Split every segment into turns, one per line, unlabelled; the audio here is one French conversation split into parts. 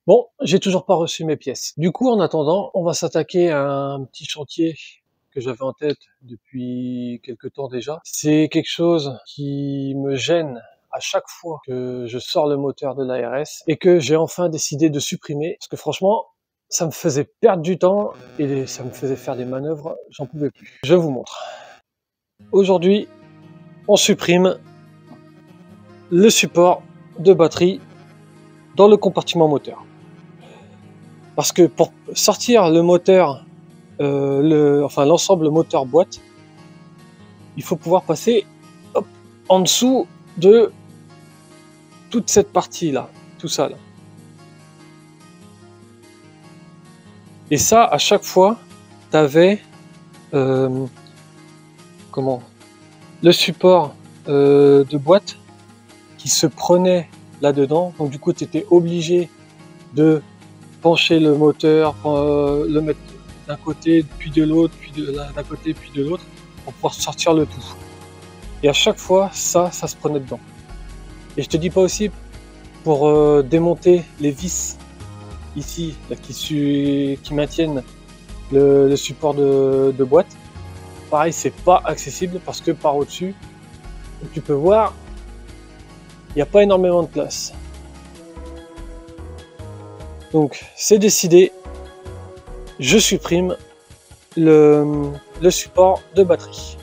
Bon, j'ai toujours pas reçu mes pièces. Du coup, en attendant, on va s'attaquer à un petit chantier que j'avais en tête depuis quelque temps déjà. C'est quelque chose qui me gêne à chaque fois que je sors le moteur de l'ARS et que j'ai enfin décidé de supprimer parce que franchement, ça me faisait perdre du temps et ça me faisait faire des manœuvres, j'en pouvais plus. Je vous montre. Aujourd'hui, on supprime le support de batterie dans le compartiment moteur. Parce que pour sortir le moteur, l'ensemble moteur-boîte, il faut pouvoir passer en dessous de toute cette partie-là, tout ça là. Et ça, à chaque fois, tu avais le support de boîte qui se prenait là-dedans. Donc du coup, tu étais obligé de pencher le moteur, le mettre d'un côté, puis de l'autre, puis d'un côté, puis de l'autre, pour pouvoir sortir le tout. Et à chaque fois, ça se prenait dedans. Et je te dis pas aussi pour démonter les vis ici, là, qui maintiennent le support de boîte. Pareil, c'est pas accessible parce que par au-dessus, tu peux voir, il n'y a pas énormément de place. Donc c'est décidé, je supprime le support de batterie.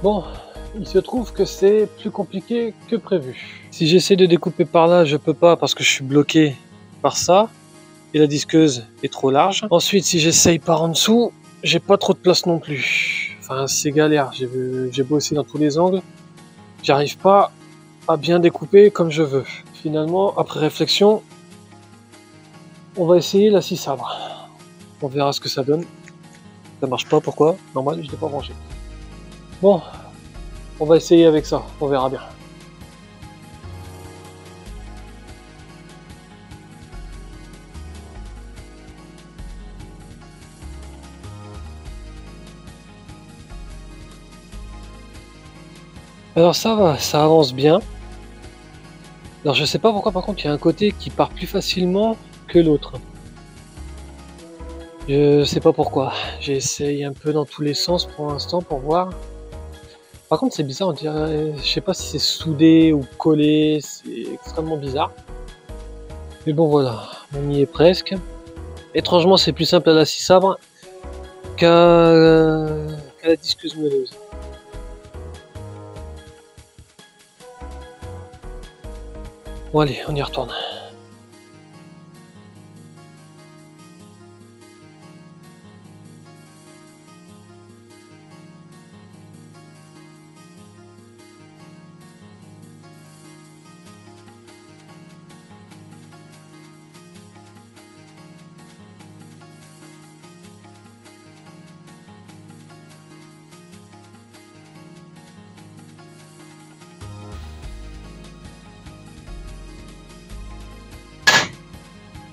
Bon, il se trouve que c'est plus compliqué que prévu. Si j'essaie de découper par là, je peux pas parce que je suis bloqué par ça. Et la disqueuse est trop large. Ensuite, si j'essaye par en dessous, j'ai pas trop de place non plus. Enfin, c'est galère. J'ai bossé dans tous les angles. J'arrive pas à bien découper comme je veux. Finalement, après réflexion, on va essayer la scie sabre. On verra ce que ça donne. Ça marche pas, pourquoi? Normal, je l'ai pas branché. Bon, on va essayer avec ça. On verra bien. Alors ça va, ça avance bien. Alors je sais pas pourquoi par contre il y a un côté qui part plus facilement que l'autre. Je sais pas pourquoi. J'essaye un peu dans tous les sens pour l'instant pour voir. Par contre c'est bizarre, on dirait, je sais pas si c'est soudé ou collé, c'est extrêmement bizarre. Mais bon voilà, on y est presque. Étrangement c'est plus simple à la scie sabre qu'à la disqueuse meuleuse. Bon allez, on y retourne.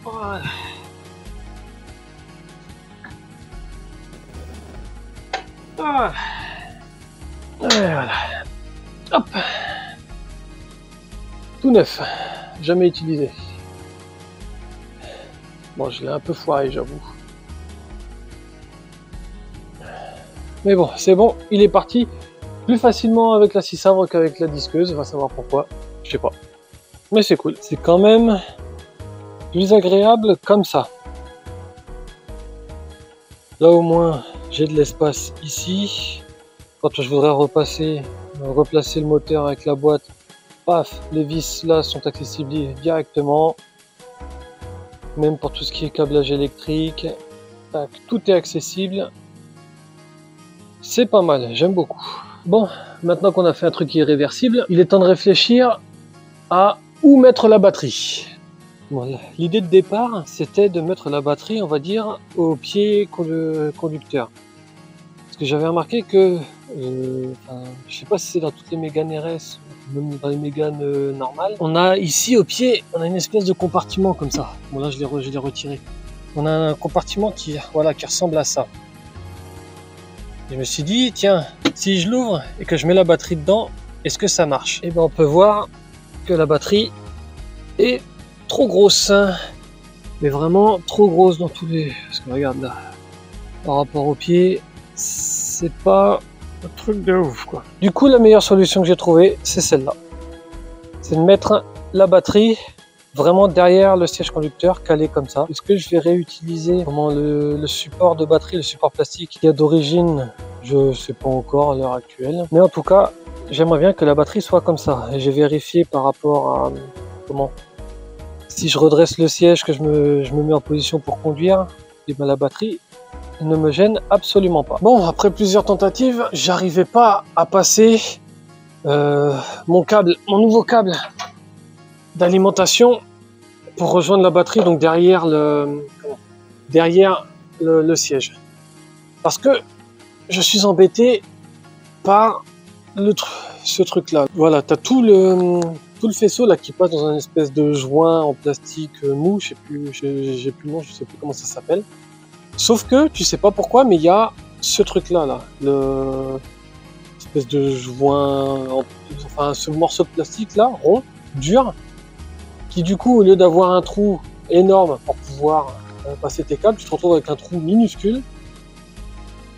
Voilà. Ah. Et voilà. Hop. Tout neuf. Jamais utilisé. Bon, je l'ai un peu foiré, j'avoue. Mais bon, c'est bon, il est parti plus facilement avec la scie sabre qu'avec la disqueuse. On va savoir pourquoi. Je sais pas. Mais c'est cool. C'est quand même plus agréable comme ça. Là au moins, j'ai de l'espace ici. Quand je voudrais replacer le moteur avec la boîte, paf, les vis là sont accessibles directement. Même pour tout ce qui est câblage électrique, tac, tout est accessible. C'est pas mal, j'aime beaucoup. Bon, maintenant qu'on a fait un truc irréversible, il est temps de réfléchir à où mettre la batterie. Bon, l'idée de départ, c'était de mettre la batterie, on va dire, au pied conducteur. Parce que j'avais remarqué que, je sais pas si c'est dans toutes les Mégane RS, même dans les Mégane normales. On a ici au pied, on a une espèce de compartiment comme ça. Bon là je l'ai retiré. On a un compartiment qui, voilà, qui ressemble à ça. Je me suis dit, tiens, si je l'ouvre et que je mets la batterie dedans, est-ce que ça marche? Et bien on peut voir que la batterie est trop grosse, hein, mais vraiment trop grosse dans tous les... Parce que regarde là, par rapport au pied, c'est pas un truc de ouf quoi. Du coup la meilleure solution que j'ai trouvée, c'est celle-là. C'est de mettre la batterie vraiment derrière le siège conducteur, calé comme ça. Est-ce que je vais réutiliser vraiment le support de batterie, le support plastique qui a d'origine, je sais pas encore à l'heure actuelle. Mais en tout cas, j'aimerais bien que la batterie soit comme ça. Et j'ai vérifié par rapport à comment. Si je redresse le siège, que je me mets en position pour conduire, et bien la batterie ne me gêne absolument pas. Bon, après plusieurs tentatives, j'arrivais pas à passer mon nouveau câble d'alimentation pour rejoindre la batterie, donc derrière le siège. Parce que je suis embêté par ce truc là. Voilà, tu as tout le faisceau là qui passe dans un espèce de joint en plastique mou, je sais plus, j'ai plus le nom, je sais plus comment ça s'appelle. Sauf que tu sais pas pourquoi, mais il y a ce truc là, espèce de joint, enfin ce morceau de plastique là, rond, dur, qui du coup au lieu d'avoir un trou énorme pour pouvoir passer tes câbles, tu te retrouves avec un trou minuscule.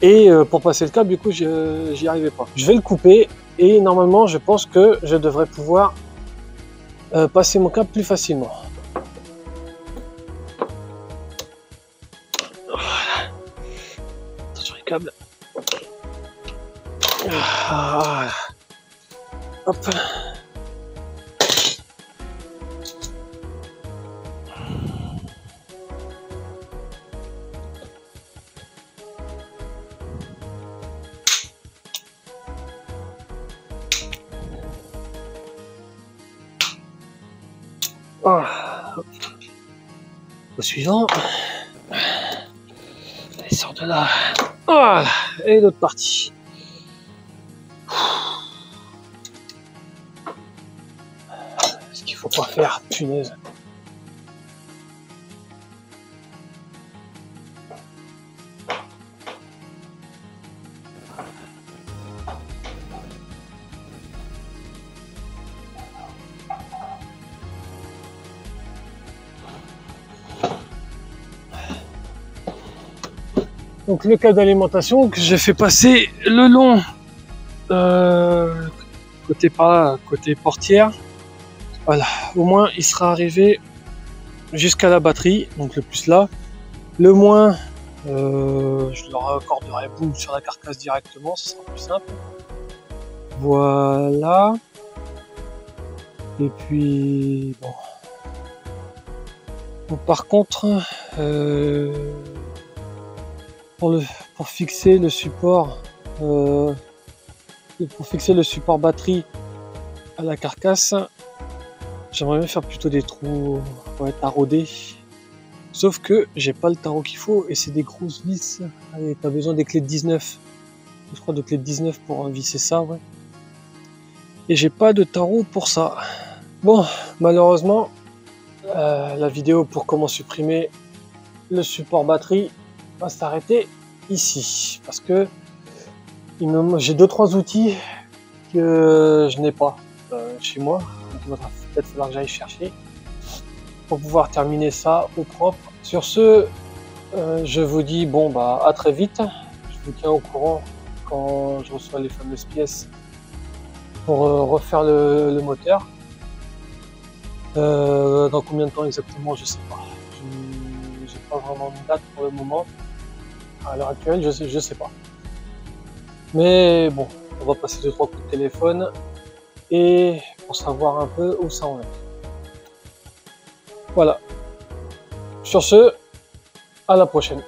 Et pour passer le câble, du coup, j'y arrivais pas. Je vais le couper et normalement, je pense que je devrais pouvoir passer mon câble plus facilement. Voilà. Attention les câbles. Voilà. Hop. Au suivant. Allez, sort de là. Voilà. Et l'autre partie. Ce qu'il faut pas faire, punaise. Donc le câble d'alimentation que j'ai fait passer le long côté portière. Voilà, au moins il sera arrivé jusqu'à la batterie, donc le plus là. Le moins, je le raccorderai boum sur la carcasse directement, ce sera plus simple. Voilà. Et puis bon. Donc, par contre, pour fixer le support batterie à la carcasse, j'aimerais bien faire plutôt des trous taraudés, sauf que j'ai pas le tarot qu'il faut et c'est des grosses vis. Allez, t'as besoin des clés de 19, je crois, de clés de 19 pour visser ça, ouais. Et j'ai pas de tarot pour ça. Bon, malheureusement, la vidéo pour comment supprimer le support batterie va s'arrêter ici, parce que j'ai 2-3 outils que je n'ai pas chez moi, donc il va peut-être falloir que j'aille chercher pour pouvoir terminer ça au propre. Sur ce, je vous dis bon bah à très vite, je vous tiens au courant quand je reçois les fameuses pièces pour refaire le moteur. Dans combien de temps exactement, je sais pas. J'ai pas vraiment de date pour le moment. À l'heure actuelle, je sais pas. Mais bon, on va passer 2-3 coups de téléphone et pour savoir un peu où ça en est. Voilà. Sur ce, à la prochaine.